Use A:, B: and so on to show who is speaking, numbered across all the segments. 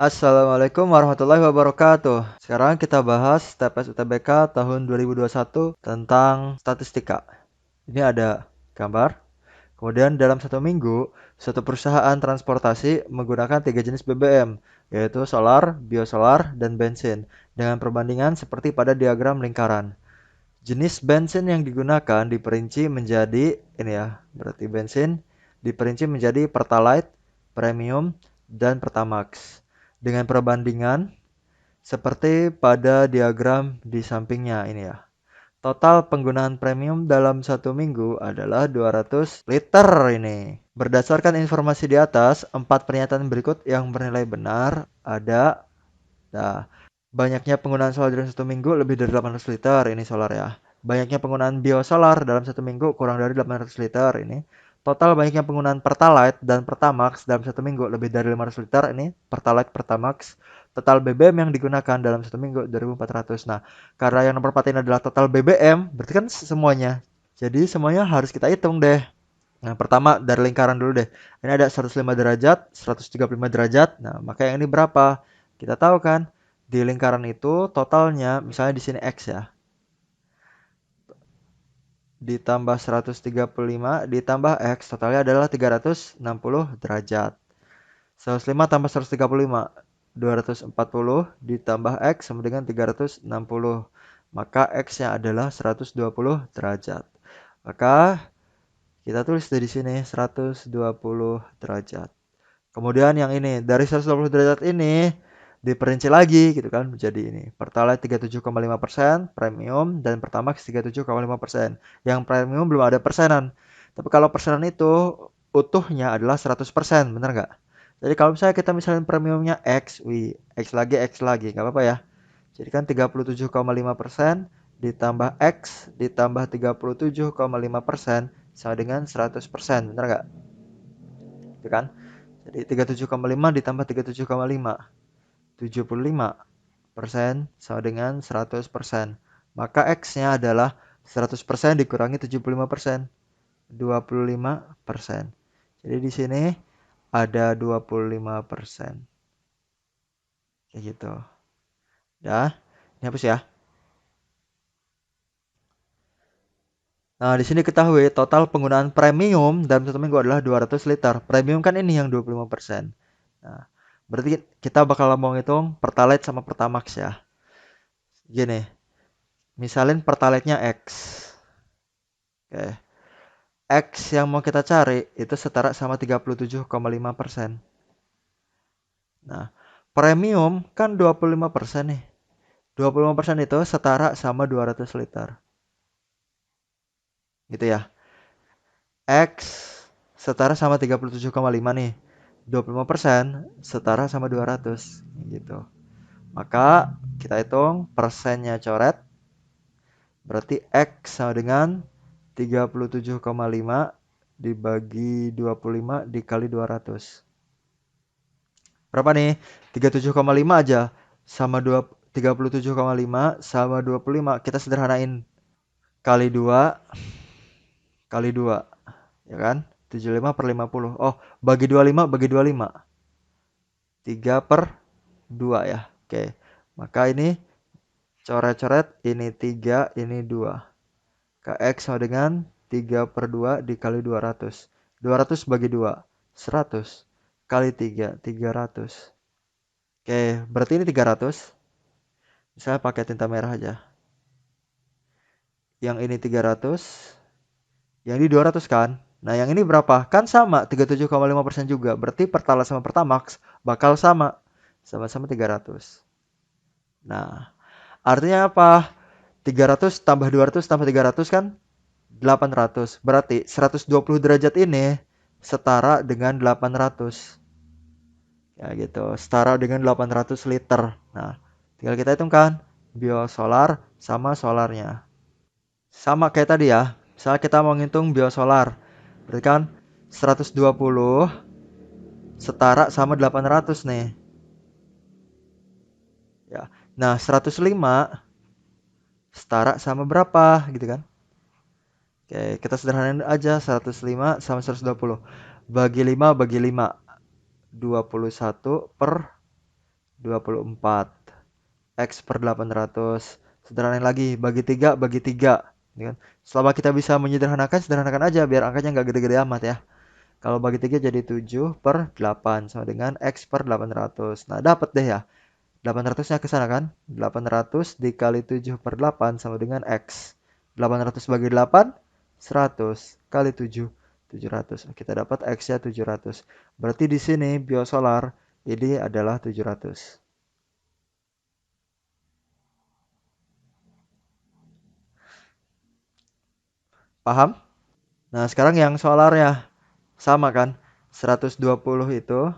A: Assalamualaikum warahmatullahi wabarakatuh. Sekarang kita bahas TPS UTBK tahun 2021 tentang statistika. Ini ada gambar. Kemudian dalam satu minggu, suatu perusahaan transportasi menggunakan tiga jenis BBM, yaitu solar, biosolar, dan bensin, dengan perbandingan seperti pada diagram lingkaran. Jenis bensin yang digunakan diperinci menjadi, ini ya, berarti bensin diperinci menjadi Pertalite, Premium, dan Pertamax. Dengan perbandingan seperti pada diagram di sampingnya ini ya. Total penggunaan premium dalam satu minggu adalah 200 liter ini. Berdasarkan informasi di atas, 4 pernyataan berikut yang bernilai benar ada. Nah, banyaknya penggunaan solar dalam satu minggu lebih dari 800 liter ini solar ya. Banyaknya penggunaan biosolar dalam satu minggu kurang dari 800 liter ini. Total banyaknya penggunaan Pertalite dan Pertamax dalam satu minggu lebih dari 500 liter ini. Pertalite, Pertamax. Total BBM yang digunakan dalam satu minggu 2400. Nah, karena yang nomor 4 ini adalah total BBM, berarti kan semuanya. Jadi semuanya harus kita hitung deh. Nah, pertama dari lingkaran dulu deh. Ini ada 105 derajat, 135 derajat. Nah, maka yang ini berapa? Kita tahu kan, di lingkaran itu totalnya, misalnya di sini X ya, ditambah 135 ditambah X, totalnya adalah 360 derajat. 105 tambah 135, 240 ditambah X sama dengan 360. Maka X-nya adalah 120 derajat. Maka kita tulis dari sini 120 derajat. Kemudian yang ini dari 120 derajat ini diperinci lagi gitu kan menjadi ini. Pertalite 37,5%, premium dan Pertamax 37,5%. Yang premium belum ada persenan. Tapi kalau persenan itu utuhnya adalah 100%, benar nggak? Jadi kalau misalnya kita misalnya premiumnya X, X lagi, nggak apa-apa ya. Jadi kan 37,5% ditambah X ditambah 37,5% sama dengan 100%, benar nggak? Itu kan? Jadi 37,5 ditambah 37,5, 75% sama dengan 100%. Maka X-nya adalah 100% dikurangi 75%, 25%. Jadi di sini ada 25%. Kayak gitu. Ya, ini hapus ya. Nah, di sini ketahui total penggunaan premium dalam satu minggu adalah 200 liter. Premium kan ini yang 25%. Nah, berarti kita bakal mau ngitung Pertalite sama Pertamax ya. Gini, misalin Pertalite-nya X. Oke. X yang mau kita cari itu setara sama 37,5%. Nah, premium kan 25% nih. 25% itu setara sama 200 liter. Gitu ya. X setara sama 37,5 nih. 25% setara sama 200 gitu. Maka kita hitung persennya coret. Berarti X sama dengan 37,5 dibagi 25 dikali 200. Berapa nih? 37,5 aja sama 37,5 sama 25. Kita sederhanain. Kali 2 kali 2, ya kan? 75 per 50. Oh, bagi 25 bagi 25. 3 per 2 ya. Oke. Maka ini coret-coret, ini 3, ini 2. Kx sama dengan 3 per 2 dikali 200. 200 bagi 2, 100. Kali 3, 300. Oke, berarti ini 300. Saya pakai tinta merah aja. Yang ini 300, yang ini 200 kan? Nah, yang ini berapa? Kan sama, 37,5% juga. Berarti Pertalite sama Pertamax bakal sama. Sama-sama 300. Nah, artinya apa? 300 tambah 200 tambah 300 kan 800. Berarti 120 derajat ini setara dengan 800. Ya gitu, setara dengan 800 liter. Nah, tinggal kita hitungkan biosolar sama solarnya. Sama kayak tadi ya. Misalnya kita mau ngitung biosolar. Berarti kan 120 setara sama 800 nih. Ya. Nah, 105 setara sama berapa gitu kan? Oke, kita sederhanain aja 105 sama 120. Bagi 5 bagi 5. 21 per 24. X per 800. Sederhanain lagi, bagi 3, bagi 3. Ini kan. Selama kita bisa menyederhanakan, sederhanakan aja biar angkanya nggak gede-gede amat ya. Kalau bagi 3 jadi 7 per 8 sama dengan X per 800. Nah, dapat deh ya. 800-nya ke sana kan? 800 dikali 7 per 8 sama dengan X. 800 bagi 8, 100 kali 7, 700. Kita dapat X-nya 700. Berarti di sini biosolar ini adalah 700. Paham? Nah, sekarang yang solarnya sama kan? 120 itu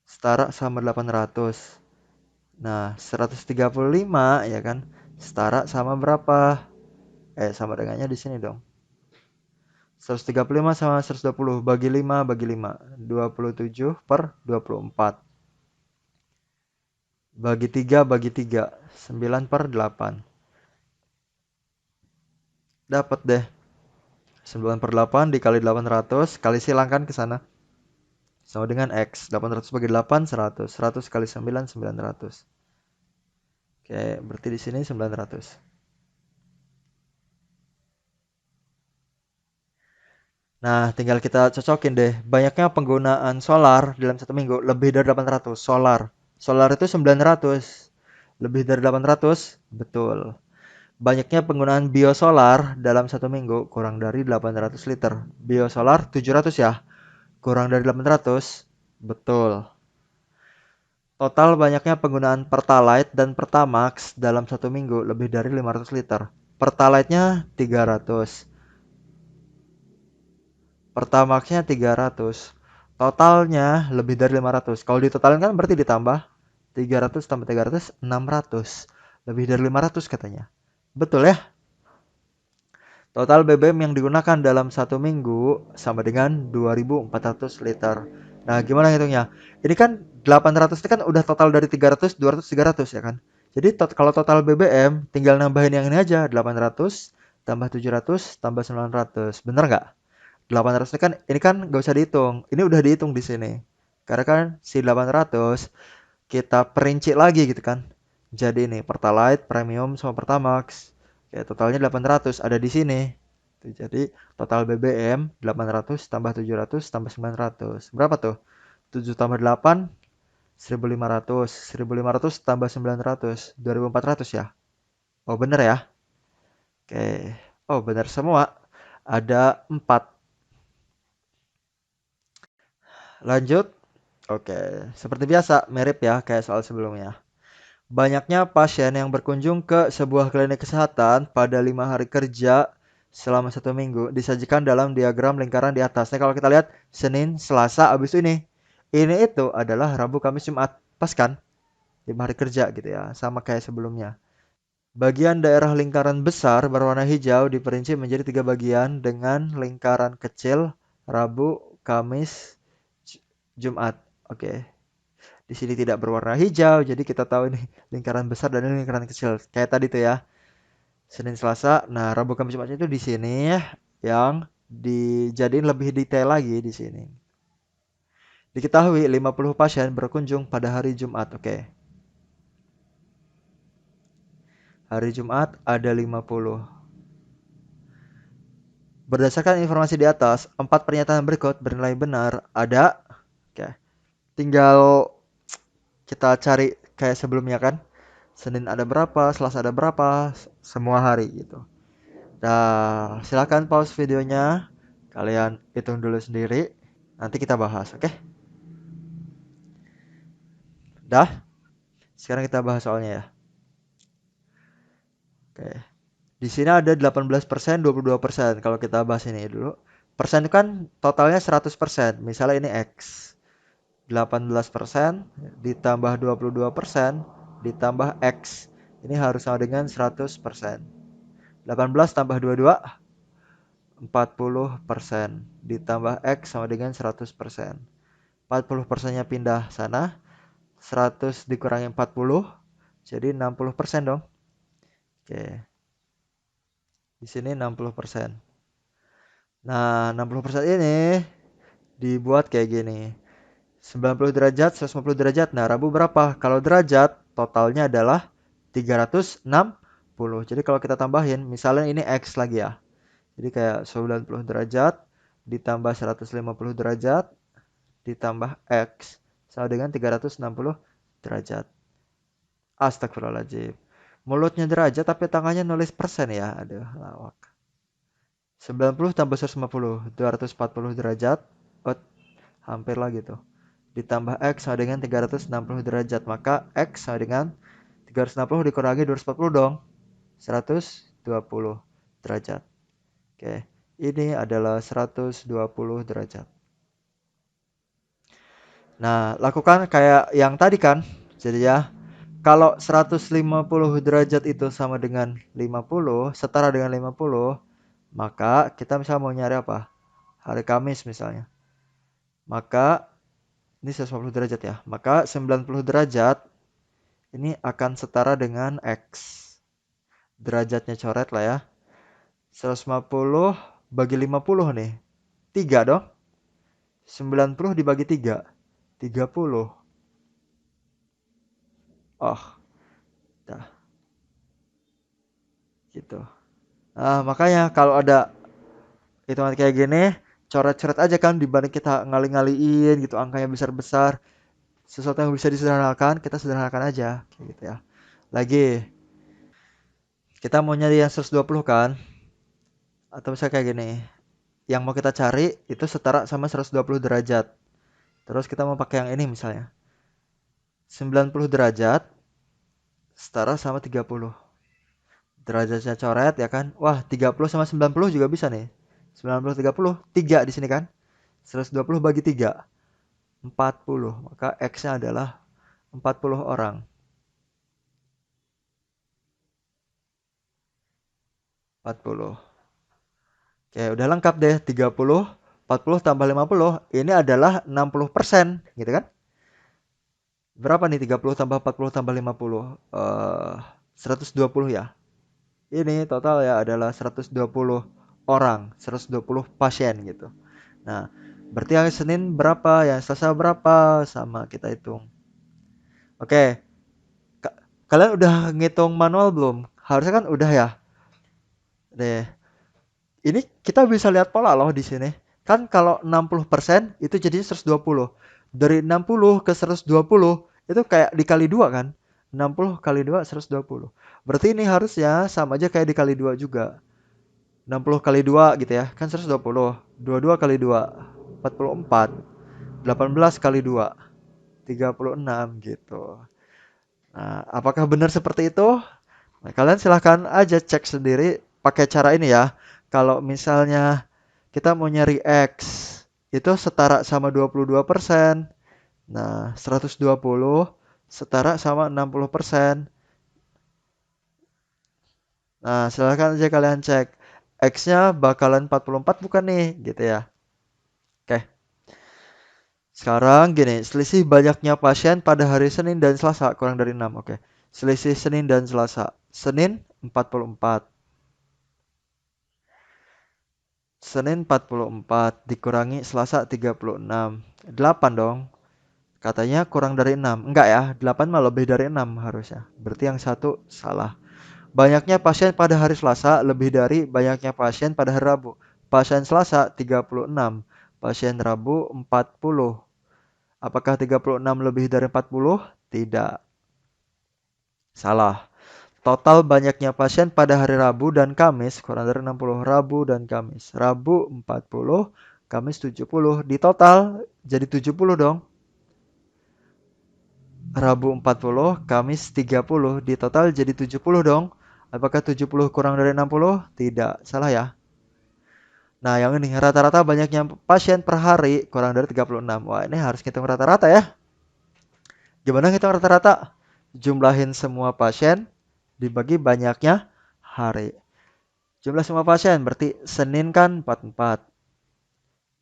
A: setara sama 800. Nah, 135 ya kan? Setara sama berapa? Sama dengannya di sini dong. 135 sama 120 bagi 5 bagi 5. 27 per 24. Bagi 3 bagi 3. 9 per 8. Dapat deh. 9 per 8 dikali 800 kali silangkan ke sana. Sama dengan X. 800 bagi 8, 100. 100 kali 9, 900. Oke, berarti di sini 900. Nah, tinggal kita cocokin deh. Banyaknya penggunaan solar dalam satu minggu lebih dari 800. Solar. Solar itu 900. Lebih dari 800? Betul. Banyaknya penggunaan biosolar dalam satu minggu kurang dari 800 liter. Biosolar 700 ya? Kurang dari 800? Betul. Total banyaknya penggunaan Pertalite dan Pertamax dalam satu minggu lebih dari 500 liter. Pertalite-nya 300. Pertamax-nya 300. Totalnya lebih dari 500. Kalau ditotalin kan berarti ditambah 300 tambah 300, 600. Lebih dari 500 katanya. Betul ya? Total BBM yang digunakan dalam satu minggu sama dengan 2.400 liter. Nah, gimana hitungnya? Ini kan 800 itu kan udah total dari 300, 200, 300 ya kan? Jadi kalau total BBM tinggal nambahin yang ini aja. 800 tambah 700 tambah 900. Bener nggak? 800 ini kan nggak usah dihitung. Ini udah dihitung di sini. Karena kan si 800 kita perinci lagi gitu kan. Jadi ini Pertalite, Premium sama Pertamax. Ya totalnya 800 ada di sini. Tuh, jadi total BBM 800 tambah 700 tambah 900. Berapa tuh? 7 tambah 8 1.500. 1.500 tambah 900 2.400 ya. Oh bener ya. Oke. Oh bener semua. Ada 4. Lanjut. Oke. Seperti biasa mirip ya kayak soal sebelumnya. Banyaknya pasien yang berkunjung ke sebuah klinik kesehatan pada 5 hari kerja selama satu minggu disajikan dalam diagram lingkaran di atasnya. Kalau kita lihat Senin, Selasa, abis ini itu adalah Rabu, Kamis, Jumat. Pas kan? 5 hari kerja gitu ya, sama kayak sebelumnya. Bagian daerah lingkaran besar berwarna hijau diperinci menjadi 3 bagian dengan lingkaran kecil Rabu, Kamis, Jumat. Oke. Di sini tidak berwarna hijau, jadi kita tahu ini lingkaran besar dan ini lingkaran kecil. Kayak tadi tuh ya, Senin Selasa. Nah, Rabu Kamis Jumatnya itu di sini yang dijadiin lebih detail lagi di sini. Diketahui 50 pasien berkunjung pada hari Jumat. Oke. Hari Jumat ada 50. Berdasarkan informasi di atas, 4 pernyataan berikut bernilai benar ada. Oke. Tinggal kita cari kayak sebelumnya kan. Senin ada berapa, Selasa ada berapa, semua hari gitu. Nah, silakan pause videonya. Kalian hitung dulu sendiri. Nanti kita bahas, oke? Dah? Sekarang kita bahas soalnya ya. Oke. Di sini ada 18%, 22%. Kalau kita bahas ini dulu. Persen itu kan totalnya 100%. Misalnya ini X. 18% ditambah 22% ditambah X. Ini harus sama dengan 100%. 18 tambah 22, 40%. Ditambah X sama dengan 100%. 40%-nya pindah sana. 100 dikurangi 40 jadi 60% dong. Oke. Di sini 60%. Nah, 60% ini dibuat kayak gini. 90 derajat, 150 derajat. Nah, Rabu berapa? Kalau derajat, totalnya adalah 360. Jadi kalau kita tambahin, misalnya ini X lagi ya. Jadi kayak 90 derajat ditambah 150 derajat ditambah X sama dengan 360 derajat. Astagfirullahaladzim. Mulutnya derajat tapi tangannya nulis persen ya. Aduh, lawak. 90 tambah 150, 240 derajat. Oh, hampir lagi tuh. Ditambah X sama dengan 360 derajat. Maka X sama dengan 360 dikurangi 240 dong. 120 derajat. Oke, ini adalah 120 derajat. Nah, lakukan kayak yang tadi kan. Jadi ya, kalau 150 derajat itu sama dengan 50, setara dengan 50, maka kita misalnya mau nyari apa? Hari Kamis misalnya. Maka ini 150 derajat ya. Maka 90 derajat ini akan setara dengan X. Derajatnya coret lah ya. 150 bagi 50 nih. 3 dong. 90 dibagi 3. 30. Oh, dah gitu. Nah, makanya kalau ada hitungan kayak gini, coret-coret aja kan dibanding kita ngali-ngaliin gitu angkanya besar-besar. Sesuatu yang bisa disederhanakan, kita sederhanakan aja kayak gitu ya. Lagi, kita mau nyari yang 120 kan? Atau misalnya kayak gini. Yang mau kita cari itu setara sama 120 derajat. Terus kita mau pakai yang ini misalnya. 90 derajat setara sama 30. Derajatnya coret ya kan? Wah, 30 sama 90 juga bisa nih. 90 30, 3 di sini kan? 120 bagi 3, 40. Maka X-nya adalah 40 orang. 40. Oke, udah lengkap deh. 30, 40 tambah 50. Ini adalah 60%. Gitu kan? Berapa nih 30 tambah 40 tambah 50? 120 ya. Ini total ya adalah 120 orang. 120 pasien gitu. Nah, berarti yang Senin berapa? Yang Selasa berapa? Sama kita hitung. Oke, kalian udah ngitung manual belum? Harusnya kan udah ya. Deh. Ini kita bisa lihat pola loh di sini. Kan kalau 60% itu jadinya 120. Dari 60 ke 120 itu kayak dikali 2 kan? 60 kali 2 120. Berarti ini harusnya sama aja kayak dikali 2 juga. 60 kali 2 gitu ya. Kan 120. 22 kali 2 44. 18 kali 2 36 gitu. Nah, apakah benar seperti itu? Nah, kalian silahkan aja cek sendiri pakai cara ini ya. Kalau misalnya kita mau nyari X, itu setara sama 22%. Nah, 120 setara sama 60%. Nah, silahkan aja kalian cek. X-nya bakalan 44 bukan nih, gitu ya. Oke. Sekarang gini, selisih banyaknya pasien pada hari Senin dan Selasa kurang dari 6. Oke. Selisih Senin dan Selasa. Senin 44. Senin 44 dikurangi Selasa 36. 8 dong. Katanya kurang dari 6. Enggak ya, 8 mah lebih dari 6 harusnya. Berarti yang satu salah. Banyaknya pasien pada hari Selasa lebih dari banyaknya pasien pada hari Rabu. Pasien Selasa 36, pasien Rabu 40. Apakah 36 lebih dari 40? Tidak. Salah. Total banyaknya pasien pada hari Rabu dan Kamis kurang dari 60. Rabu dan Kamis. Rabu 40, Kamis 70. Di total jadi 70 dong. Rabu 40, Kamis 30. Di total jadi 70 dong. Apakah 70 kurang dari 60? Tidak. Salah ya. Nah, yang ini rata-rata banyaknya pasien per hari kurang dari 36. Wah, ini harus hitung rata-rata ya. Gimana hitung rata-rata? Jumlahin semua pasien dibagi banyaknya hari. Jumlah semua pasien berarti Senin kan 44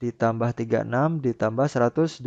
A: ditambah 36 ditambah 120.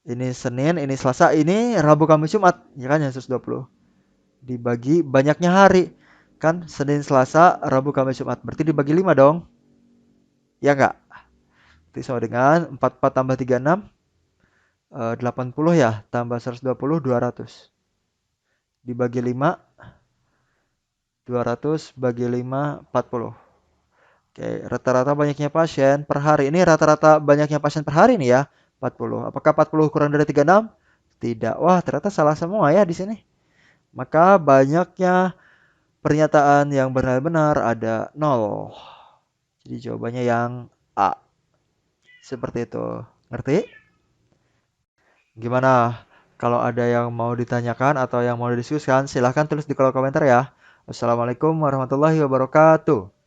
A: Ini Senin, ini Selasa, ini Rabu, Kamis, Jumat. Ya kan yang 120. Dibagi banyaknya hari. Kan Senin, Selasa, Rabu, Kamis, Jumat. Berarti dibagi 5 dong. Ya enggak? Itu sama dengan 44 tambah 36. 80 ya, tambah 120, 200. Dibagi 5, 200 bagi 5, 40. Oke, rata-rata banyaknya pasien per hari. Ini rata-rata banyaknya pasien per hari nih ya, 40. Apakah 40 kurang dari 36? Tidak. Wah, ternyata salah semua ya di sini. Maka banyaknya pernyataan yang benar-benar ada 0. Jadi jawabannya yang A. Seperti itu. Ngerti? Gimana? Kalau ada yang mau ditanyakan atau yang mau didiskusikan, silahkan tulis di kolom komentar ya. Wassalamualaikum warahmatullahi wabarakatuh.